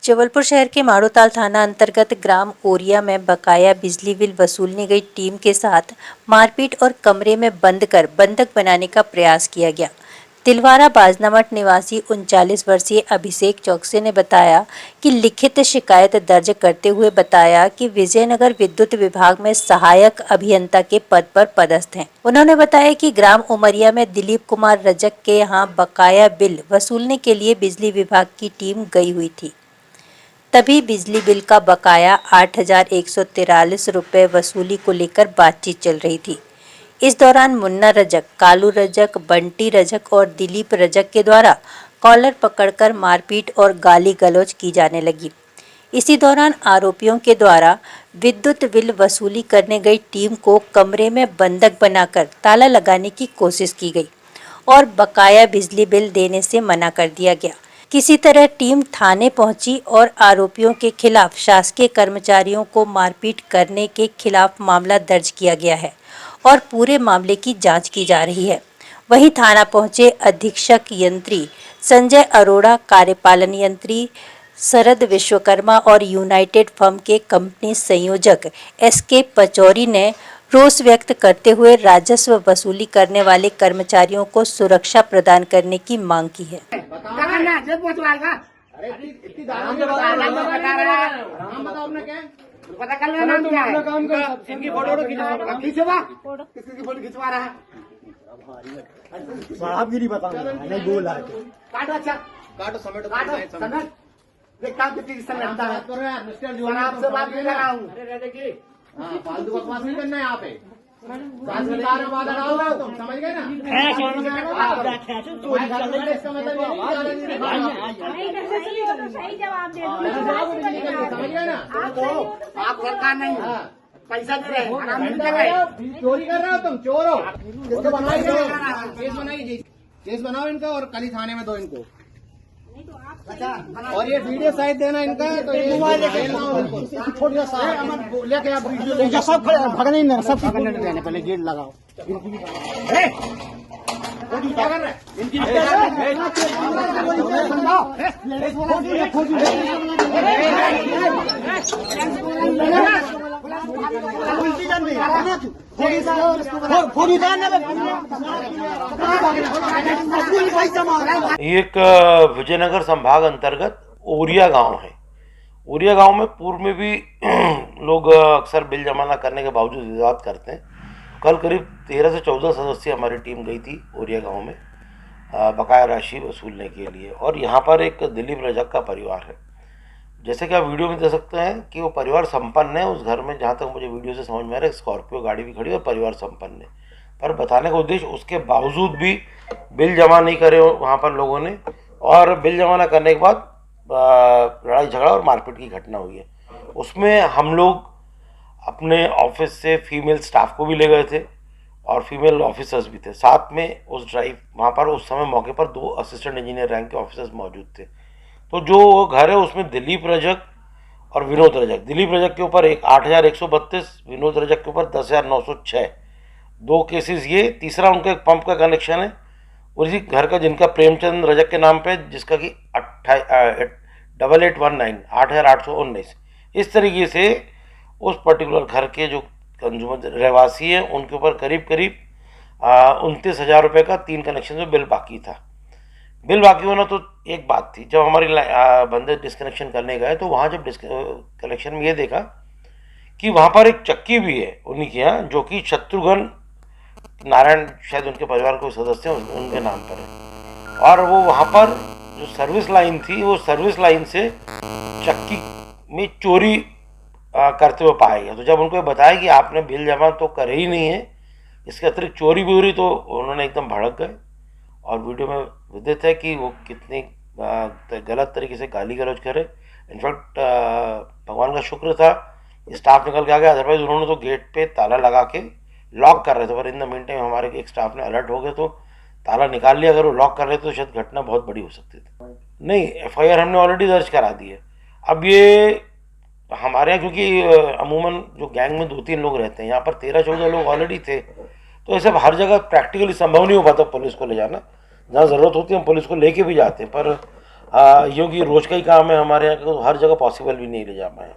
जबलपुर शहर के माड़ोताल थाना अंतर्गत ग्राम ओरिया में बकाया बिजली बिल वसूलने गई टीम के साथ मारपीट और कमरे में बंद कर बंधक बनाने का प्रयास किया गया। तिलवारा बाजनामठ निवासी 39 वर्षीय अभिषेक चौकसे ने बताया कि लिखित शिकायत दर्ज करते हुए बताया कि विजयनगर विद्युत विभाग में सहायक अभियंता के पद पर पदस्थ हैं। उन्होंने बताया कि ग्राम उमरिया में दिलीप कुमार रजक के यहां बकाया बिल वसूलने के लिए बिजली विभाग की टीम गई हुई थी। तभी बिजली बिल का बकाया 8,143 रुपये वसूली को लेकर बातचीत चल रही थी। इस दौरान मुन्ना रजक, कालू रजक, बंटी रजक और दिलीप रजक के द्वारा कॉलर पकड़कर मारपीट और गाली गलौज की जाने लगी। इसी दौरान आरोपियों के द्वारा विद्युत बिल वसूली करने गई टीम को कमरे में बंधक बनाकर ताला लगाने की कोशिश की गई और बकाया बिजली बिल देने से मना कर दिया गया। किसी तरह टीम थाने पहुंची और आरोपियों के खिलाफ शासकीय कर्मचारियों को मारपीट करने के खिलाफ मामला दर्ज किया गया है और पूरे मामले की जांच की जा रही है। वहीं थाना पहुंचे अधीक्षक यंत्री संजय अरोड़ा, कार्यपालन यंत्री शरद विश्वकर्मा और यूनाइटेड फर्म के कंपनी संयोजक एसके पचौरी ने रोष व्यक्त करते हुए राजस्व वसूली करने वाले कर्मचारियों को सुरक्षा प्रदान करने की मांग की है। पता कर लो नाम क्या है। इनकी फोटो खिंचवा, किसकी फोटो खिंचवा रहा है साहबगिरी बताऊंगा नहीं बोला है। काटो, अच्छा काटो, समेटो, समेट। देखता कितनी किस्म लगता है। मिस्टर जो आपसे बात नहीं कर रहा हूँ। फालतू बकवास नहीं करना है यहाँ पे। तुम समझ गए ना? इसका मतलब सही जवाब दे समझ गए ना? आप सरकार नहीं, पैसा दे रहे, आराम मिल जाएगा। चोरी कर रहे हो तुम, चोर हो। इसको बनाइए, केस बनाओ इनका और कल ही थाने में दो इनको। और ये वीडियो साइड देना इनका, तो ये मोबाइल लेके आप वीडियो सब भगने नहीं, सब भगने नहीं देने, पहले गेट लगाओ। क्या कर रहे हैं? इनकी एक विजयनगर संभाग अंतर्गत ओरिया गांव है। ओरिया गांव में पूर्व में भी लोग अक्सर बिल जमा न करने के बावजूद विवाद करते हैं। कल करीब 13 से 14 सदस्य हमारी टीम गई थी ओरिया गांव में बकाया राशि वसूलने के लिए, और यहाँ पर एक दिलीप रजक का परिवार है। जैसे कि आप वीडियो में देख सकते हैं कि वो परिवार संपन्न है। उस घर में जहाँ तक मुझे वीडियो से समझ में आ रहा है स्कॉर्पियो गाड़ी भी खड़ी है और परिवार संपन्न है। पर बताने का उद्देश्य उसके बावजूद भी बिल जमा नहीं करे वहाँ पर लोगों ने, और बिल जमा न करने के बाद लड़ाई झगड़ा और मारपीट की घटना हुई है। उसमें हम लोग अपने ऑफिस से फीमेल स्टाफ को भी ले गए थे और फीमेल ऑफिसर्स भी थे साथ में। उस ड्राइव वहाँ पर उस समय मौके पर 2 असिस्टेंट इंजीनियर रैंक के ऑफिसर्स मौजूद थे। तो जो घर है उसमें दिलीप रजक और विनोद रजक, दिलीप रजक के ऊपर 8,132, विनोद रजक के ऊपर 10,906 2 केसेस ये। तीसरा उनका एक पंप का कनेक्शन है उसी घर का जिनका प्रेमचंद रजक के नाम पे, जिसका कि 8819 इस तरीके से उस पर्टिकुलर घर के जो कंज्यूमर रहवासी हैं उनके ऊपर करीब 29,000 रुपये का 3 कनेक्शन में बिल बाकी था। बिल बाकी होना तो एक बात थी। जब हमारी बंदे डिस्कनेक्शन करने गए तो वहाँ जब कनेक्शन में ये देखा कि वहाँ पर एक चक्की भी है उन्हीं के यहाँ, जो कि शत्रुघ्न नारायण शायद उनके परिवार के सदस्य उनके नाम पर है। और वो वहाँ पर जो सर्विस लाइन थी वो सर्विस लाइन से चक्की में चोरी करते हुए पाया गया। तो जब उनको बताया कि आपने बिल जमा तो करे ही नहीं है, इसके अतिरिक्त चोरी भी हो रही, तो उन्होंने एकदम भड़क गए। और वीडियो में विदित है कि वो कितनी गलत तरीके से गाली गलौज करे। इनफैक्ट भगवान का शुक्र था स्टाफ निकल के आ गया, अदरवाइज उन्होंने तो गेट पे ताला लगा के लॉक कर रहे थे। पर इन द मीन टाइम हमारे एक स्टाफ ने अलर्ट हो गए तो ताला निकाल लिया। अगर वो लॉक कर रहे थे तो शायद घटना बहुत बड़ी हो सकती थी। नहीं, FIR हमने ऑलरेडी दर्ज करा दी है। अब ये हमारे यहाँ क्योंकि अमूमन जो गैंग में 2-3 लोग रहते हैं, यहाँ पर 13-14 लोग ऑलरेडी थे, तो ऐसे हर जगह प्रैक्टिकली संभव नहीं हो पाता पुलिस को ले जाना। जहाँ ज़रूरत होती है हम पुलिस को लेके भी जाते हैं, पर क्योंकि रोज़ का ही काम है हमारे यहाँ का, तो हर जगह पॉसिबल भी नहीं ले जा पाए।